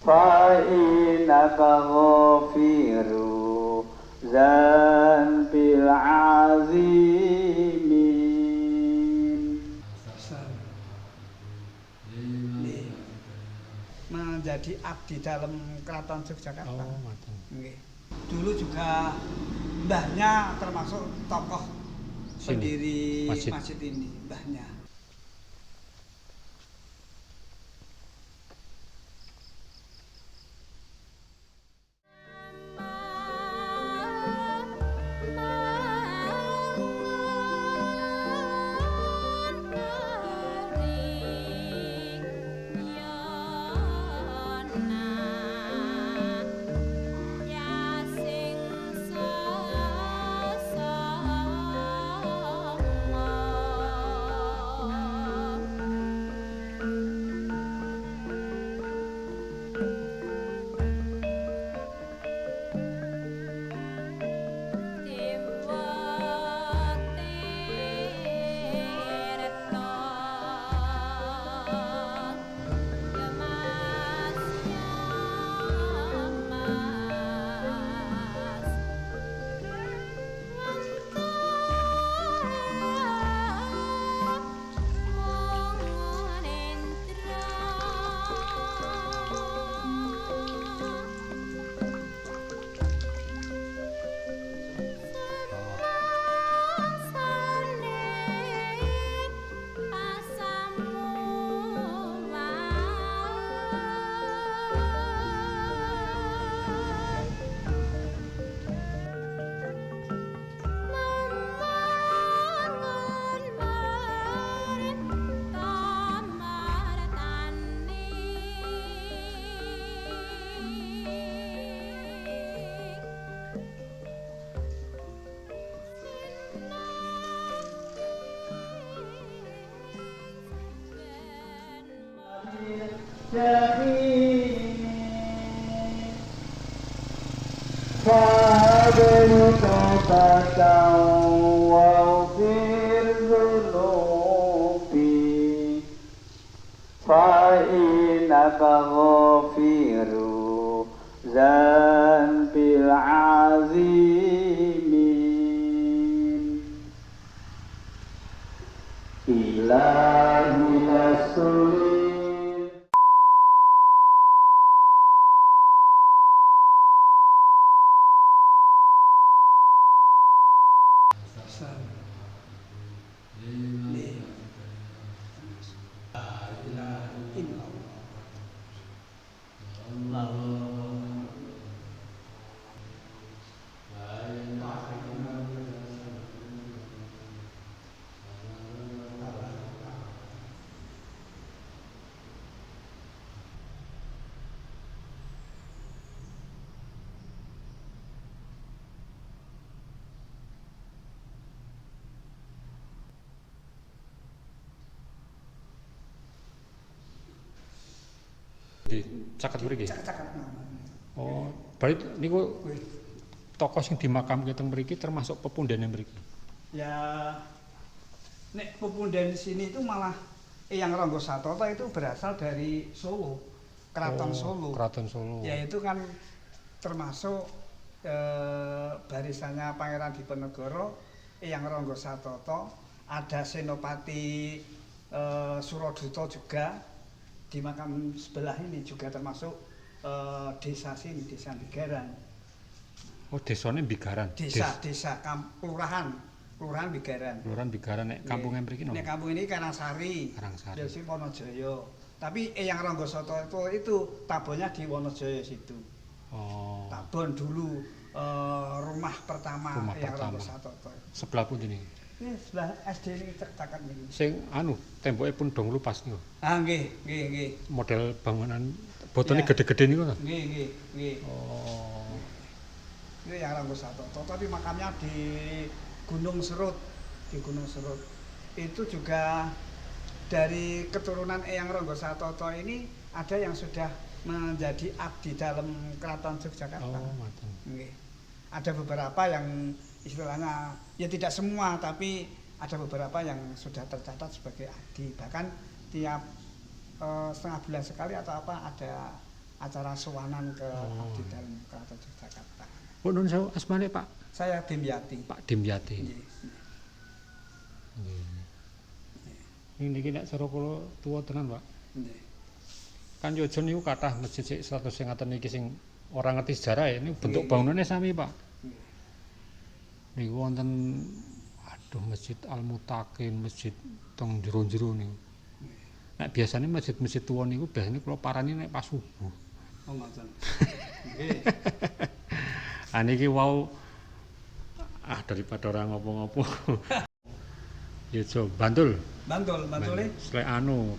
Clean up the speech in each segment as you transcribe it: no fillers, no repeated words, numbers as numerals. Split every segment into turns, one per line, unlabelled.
فإنك غفير ذنب العظيم.
Menjadi abdi dalam Keraton Yogyakarta.
Oh,
Nggih. Dulu juga mbahnya termasuk tokoh pendiri masjid ini, mbahnya.
فهب توبة واغفر ذنوبي فإنك غفير ذنب العظيم. إلهي لست
caket mriki.
Caket.
Oh, berarti niku tokoh sing dimakamke teng mriki termasuk pepundhene mriki.
Ya nek pepunden sini itu malah Eyang Rangga Satata itu berasal dari Solo, Keraton Solo.
Keraton Solo.
Yaitu kan termasuk barisannya Pangeran Diponegoro, Eyang Rangga Satata, ada Senopati Suroduta juga. Di makam sebelah ini juga termasuk desa sini, desa Bigaran.
Oh, desane Bigaran.
Desa kelurahan Bigaran.
Kelurahan Bigaran nek kampungnya mriki no.
Nek kampung ini Karangsari. Desa Wonojaya. Tapi Eyang Rangga Satata itu tabonnya di Wonojaya situ.
Oh.
Tabon dulu rumah pertama Eyang Rangga Satata.
Sebelah pundi niki?
Ini sebelah SD ini caket niki.
Sing temboke pun dong lupas niku.
Ah nggih.
Model bangunan botone gede-gede niku ta?
Nggih.
Oh.
Ini Eyang Rangga Satata, tapi makamnya di Gunung Serut. Itu juga dari keturunan Eyang Rangga Satata ini ada yang sudah menjadi abdi dalam Keraton Yogyakarta.
Oh, ngoten.
Nggih. Ada beberapa yang istilahnya ya tidak semua, tapi ada beberapa yang sudah tercatat sebagai abdi. Bahkan tiap setengah bulan sekali atau apa acara sowanan ke
Oh.
Abdi Dalem Keraton Yogyakarta.
Oh, nun sewu asmane Pak
Saya Dimyati.
Pak Dimyati.
Nggih.
Ini niki nek cara kula tuwa tenan, Pak.
Nggih.
Kan Yojo niku kathah masjid sing 100 sing ngaten niki sing ora ngerti sejarah ya. Ini bentuk
Nggih.
bangunannya sami, Pak.
Nggih.
Niku wonten aduh Masjid Al-Mutakin, masjid teng jero-jero niku. Nek biasanya masjid-masjid tuwa niku biasanya kula parani nek pas subuh.
Oh ngoten. Nggih.
Ah niki wau daripada orang ngopo-ngopo. Yojo Bantul.
Bantul-bantule
Slek anu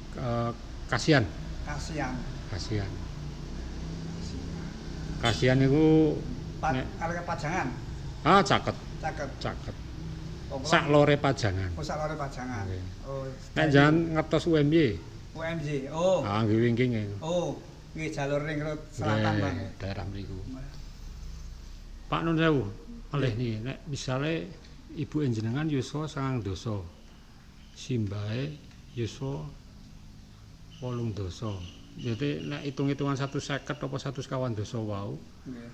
kasihan.
kasihan.
Kasihan. Kasihan niku nek
Kalih Pajangan.
caket,
Caket.
caket.
Oh, kula-
Sak lore Pajangan.
Oh, sak lore Pajangan.
Nggih.
Oh.
Nek jangan ngertos UMY.
UMJ. Oh.
Nggih wingkinge.
Oh, nggih jalur ring road selatan, Bang.
Daerah mriku. Pak Nun sewu, malih niki nek misale ibu enjenengan yuswa 9 dasa. Simbahe yuswa 8 dasa. Jadi nek hitung-hitungan 150 apa 150 dasa wau,
Nggih.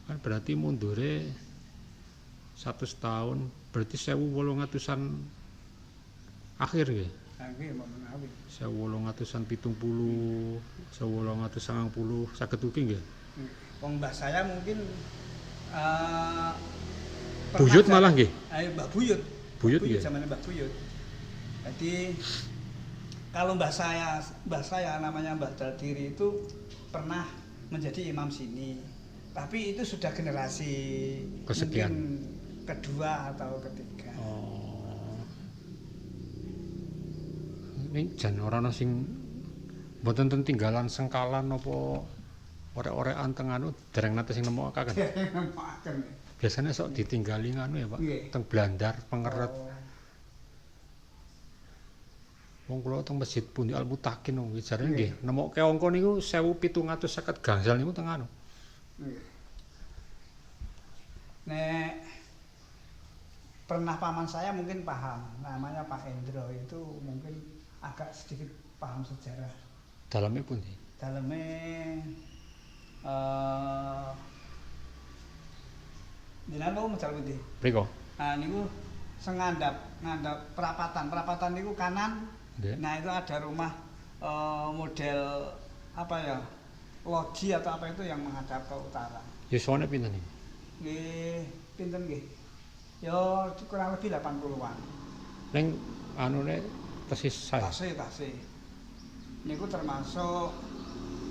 kan berarti mundure 100 tahun, berarti 1800-an akhir nggih.
Nggih, mon menawi.
1800-an 70, 1890 saged ugi nggih.
Wong mbah saya mungkin pernah
Buyut
ja-
malah nggih.
Ayo Mbah Buyut.
Buyut nggih.
Zamannya Mbah Buyut. Jadi kalau mbah saya namanya Mbah Daldiri itu pernah menjadi imam sini. Tapi itu sudah generasi
Kesekian.
mungkin kedua atau ketiga.
Oh. Ini jan ora ana sing mboten ten tinggalan sengkalan apa orek-orekan teng anu dereng nate sing nemokaken.
Maafkan.
Biasanya sok ditinggali nganu ya, Pak.
Nggih.
Teng Blandar, Pengeret.
Oh,
Wong kula teng Masjid Pundi Al-Mutakin nggih jarene nggih nemokke angka niku 1750 gangsal niku teng anu.
nggih. Nek pernah paman saya mungkin paham, namanya Pak Endro itu mungkin agak sedikit paham sejarah.
Daleme pundi?
Dalamnya jenengan mau medal pundi?
Mriko.
Nah niku ngandhap perapatan niku kanan.
Nggih.
Nah itu ada rumah model apa ya? Loji atau apa itu yang menghadap ke utara.
Yuswane pinten iki?
Nggih, pinten nggih? Ya kurang lebih 80-an.
Ning anune persis sae.
Tasih. Niku termasuk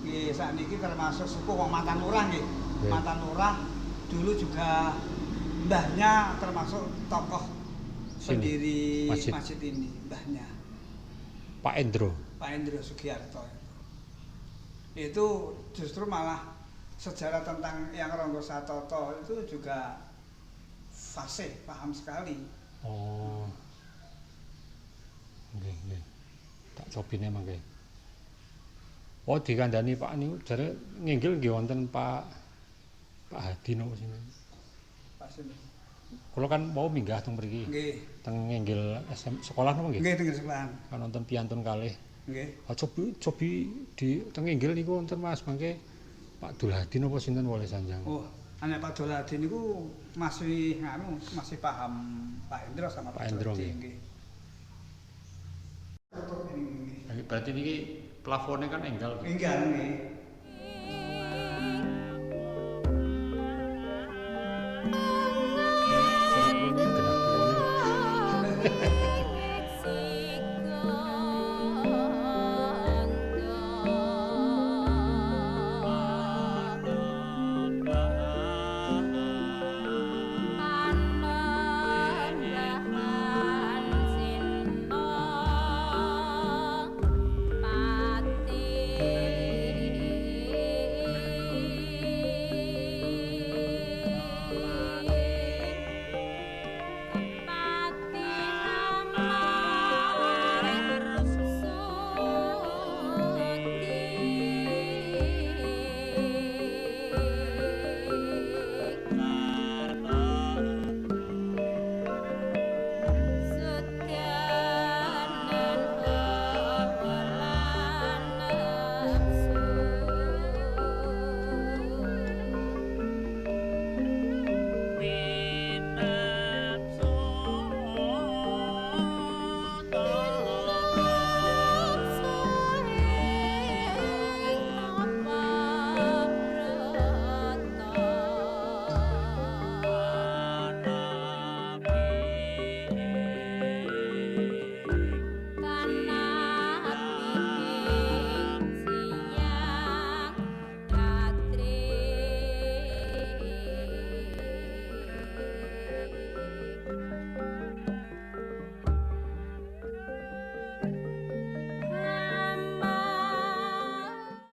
nggih sakniki termasuk suku wong Matan Lurah nggih.
Nggih.
Matan Lurah dulu juga mbahnya termasuk tokoh
Sini,
pendiri
masjid.
masjid ini, mbahnya
Pak Endro.
Pak Endro Sugiarto. Itu justru malah sejarah tentang Eyang Ronggo Satoto itu juga fasih, paham sekali.
Oh. Nggih. Tak copine mangke. Oh dikandani Pak niku jare nginggil nggih wonten Pak Hadi napa sinten.
Pak Sini.
Kula kan mau minggah teng mriki.
Nggih.
Teng nginggil sekolah napa nggih?
Nggih tengger sekolahan.
Kan wonten piantun kalih.
Nggih.
Cobi di teng nginggil niku wonten Mas mangke Pak Dul Hadi napa sinten Wole Sanjang.
Oh, anak Pak Doladi niku masih paham Pak Endro sama
Pak
Pak
Endro,
Doladi
nggih.
nggih. Tutup ini nggih.
Berarti niki plafonnya kan enggal.
Enggal nggih.
Genah tuwane.